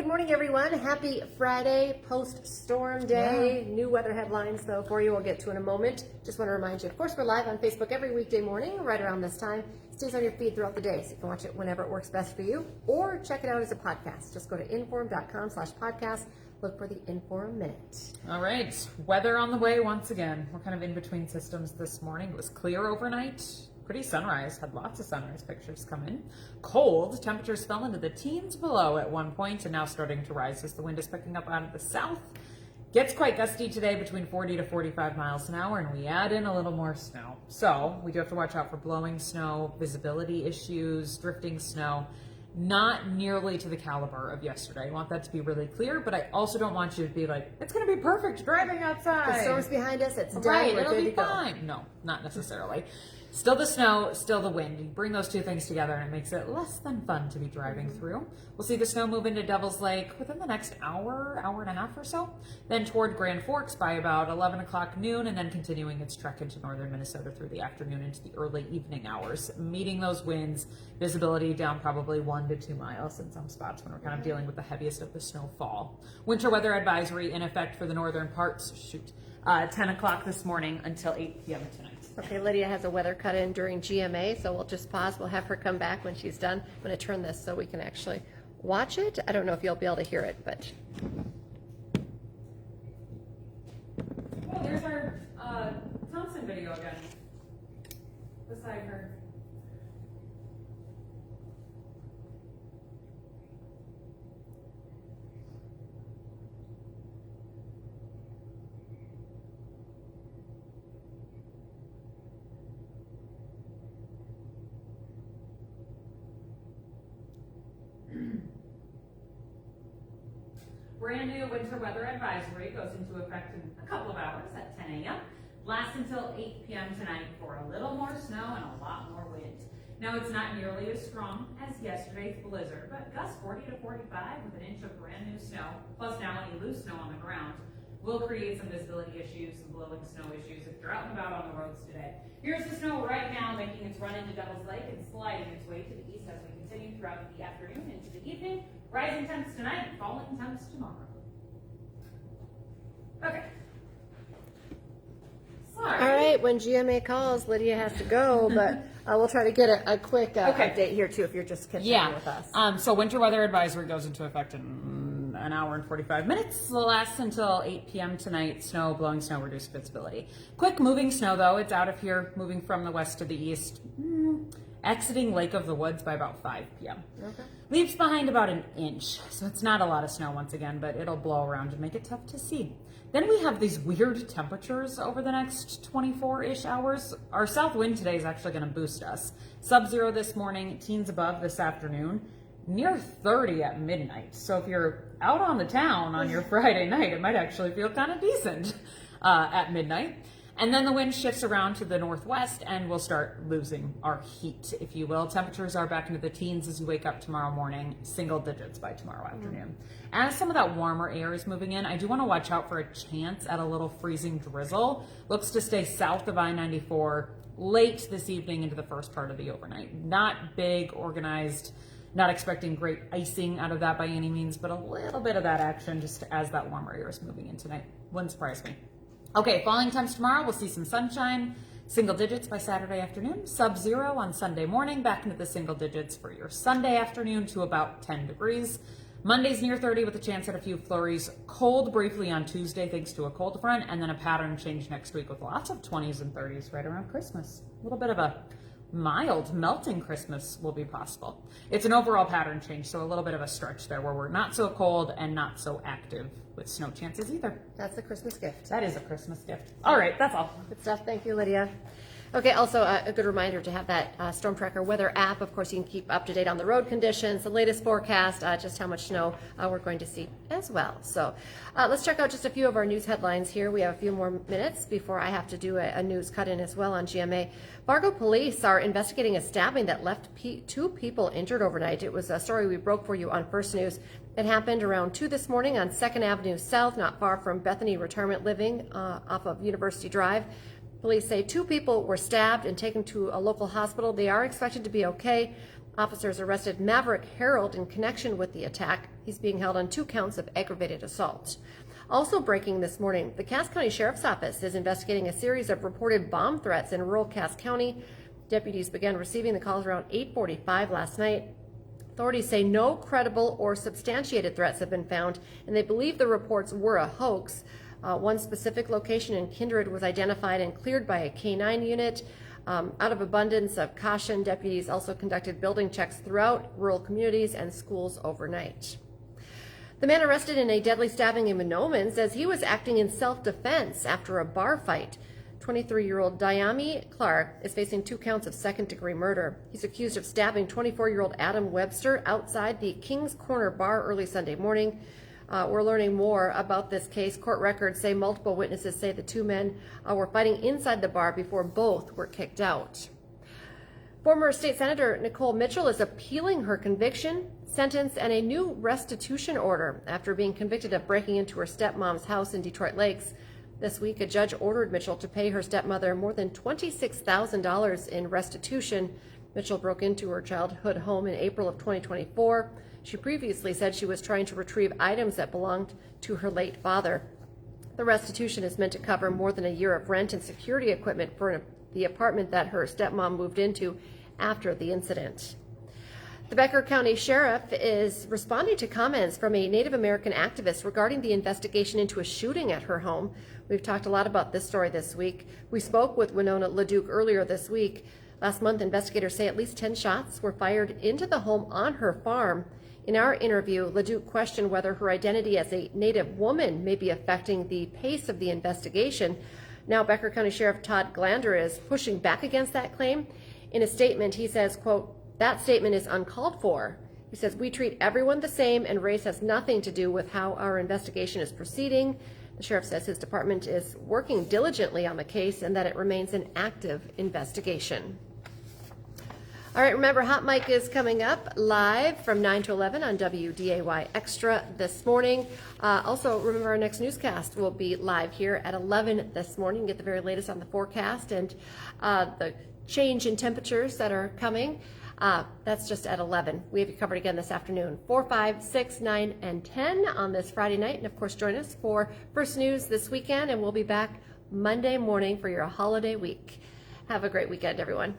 good morning, everyone. Happy Friday, post-storm day. New weather headlines, though, for you. We'll get to in a moment. Just want to remind you, of course, we're live on Facebook every weekday morning, right around this time. It stays on your feed throughout the day, so you can watch it whenever it works best for you, or check it out as a podcast. Just go to inform.com/podcast. Look for the Inform Minute. All right, weather on the way once again. We're kind of in between systems this morning. It was clear overnight. Pretty sunrise, had lots of sunrise pictures come in. Cold, temperatures fell into the teens below at one point and now starting to rise as the wind is picking up out of the south. Gets quite gusty today, between 40 to 45 miles an hour, and we add in a little more snow. So we do have to watch out for blowing snow, visibility issues, drifting snow. Not nearly to the caliber of yesterday. I want that to be really clear, but I also don't want you to be like, it's going to be perfect driving outside. The storm's behind us, it's done, right, we're it'll good be to go. fine. No, not necessarily. Still the snow, still the wind. You bring those two things together and it makes it less than fun to be driving through. We'll see the snow move into Devil's Lake within the next hour and a half or so. Then toward Grand Forks by about 11 o'clock noon, and then continuing its trek into northern Minnesota through the afternoon into the early evening hours. Meeting those winds, visibility down probably 1 to 2 miles in some spots when we're kind of dealing with the heaviest of the snowfall. Winter weather advisory in effect for the northern parts, 10 o'clock this morning until 8 p.m. tonight. Okay, Lydia has a weather cut in during GMA, so we'll just pause. We'll have her come back when she's done. I'm going to turn this so we can actually watch it. I don't know if you'll be able to hear it, but... Oh, there's our Thompson video again. Beside her. Brand new winter weather advisory goes into effect in a couple of hours at 10 a.m. Lasts until 8 p.m. tonight for a little more snow and a lot more wind. Now, it's not nearly as strong as yesterday's blizzard, but gusts 40 to 45 with an inch of brand new snow, plus now any loose snow on the ground, will create some visibility issues, some blowing snow issues if you're out and about on the roads today. Here's the snow right now making its run into Devil's Lake and sliding its way to the east as we continue throughout the afternoon into the evening. Rising temps tonight, falling temps tomorrow. Okay. Sorry. All right, when GMA calls, Lydia has to go, but we'll try to get a quick update here, too, if you're just catching up with us. So winter weather advisory goes into effect in an hour and 45 minutes. It'll last until 8 p.m. tonight. Snow, blowing snow, reduced visibility. Quick moving snow, though. It's out of here, moving from the west to the east. Exiting Lake of the Woods by about 5 p.m. Okay. Leaves behind about an inch, so it's not a lot of snow once again, but it'll blow around and make it tough to see. Then we have these weird temperatures over the next 24-ish hours. Our south wind today is actually going to boost us. Sub-zero this morning, teens above this afternoon, near 30 at midnight. So if you're out on the town on your Friday night, it might actually feel kind of decent at midnight. And then the wind shifts around to the northwest and we'll start losing our heat, if you will. Temperatures are back into the teens as you wake up tomorrow morning, single digits by tomorrow afternoon. As some of that warmer air is moving in, I do want to watch out for a chance at a little freezing drizzle. Looks to stay south of I-94 late this evening into the first part of the overnight. Not big, organized, not expecting great icing out of that by any means, but a little bit of that action just as that warmer air is moving in tonight. Wouldn't surprise me. Okay, falling temps tomorrow, we'll see some sunshine, single digits by Saturday afternoon, sub-zero on Sunday morning, back into the single digits for your Sunday afternoon to about 10 degrees. Monday's near 30 with a chance at a few flurries. Cold briefly on Tuesday thanks to a cold front, and then a pattern change next week with lots of 20s and 30s right around Christmas. A little bit of a mild melting Christmas will be possible. It's an overall pattern change, so a little bit of a stretch there where we're not so cold and not so active with snow chances either. That's the Christmas gift. That is a Christmas gift. All right, that's all. Good stuff. Thank you, Lydia. Okay, also a good reminder to have that Storm Tracker weather app. Of course, you can keep up to date on the road conditions, the latest forecast, just how much snow we're going to see as well. So let's check out just a few of our news headlines here. We have a few more minutes before I have to do a news cut-in as well on GMA. Fargo police are investigating a stabbing that left two people injured overnight. It was a story we broke for you on First News. It happened around 2 this morning on 2nd Avenue South, not far from Bethany Retirement Living off of University Drive. Police say 2 people were stabbed and taken to a local hospital. They are expected to be okay. Officers arrested Maverick Harold in connection with the attack. He's being held on 2 counts of aggravated assault. Also breaking this morning, the Cass County Sheriff's Office is investigating a series of reported bomb threats in rural Cass County. Deputies began receiving the calls around 8:45 last night. Authorities say no credible or substantiated threats have been found, and they believe the reports were a hoax. One specific location in Kindred was identified and cleared by a K-9 unit. Out of abundance of caution, deputies also conducted building checks throughout rural communities and schools overnight. The man arrested in a deadly stabbing in Monoman says he was acting in self-defense after a bar fight. 23-year-old Diami Clark is facing 2 counts of second-degree murder. He's accused of stabbing 24-year-old Adam Webster outside the King's Corner bar early Sunday morning. We're learning more about this case. Court records say multiple witnesses say the 2 men were fighting inside the bar before both were kicked out. Former State Senator Nicole Mitchell is appealing her conviction, sentence, and a new restitution order after being convicted of breaking into her stepmom's house in Detroit Lakes. This week, a judge ordered Mitchell to pay her stepmother more than $26,000 in restitution. Mitchell broke into her childhood home in April of 2024. She previously said she was trying to retrieve items that belonged to her late father. The restitution is meant to cover more than a year of rent and security equipment for the apartment that her stepmom moved into after the incident. The Becker County Sheriff is responding to comments from a Native American activist regarding the investigation into a shooting at her home. We've talked a lot about this story this week. We spoke with Winona LeDuc earlier this week. Last month, investigators say at least 10 shots were fired into the home on her farm. In our interview, LeDuc questioned whether her identity as a Native woman may be affecting the pace of the investigation. Now, Becker County Sheriff Todd Glander is pushing back against that claim. In a statement, he says, quote, "That statement is uncalled for." He says, "We treat everyone the same and race has nothing to do with how our investigation is proceeding." The sheriff says his department is working diligently on the case and that it remains an active investigation. All right, remember, Hot Mic is coming up live from 9 to 11 on WDAY Extra this morning. Also, remember, our next newscast will be live here at 11 this morning. Get the very latest on the forecast and the change in temperatures that are coming. That's just at 11. We have you covered again this afternoon, 4, 5, 6, 9, and 10 on this Friday night. And of course, join us for First News this weekend, and we'll be back Monday morning for your holiday week. Have a great weekend, everyone.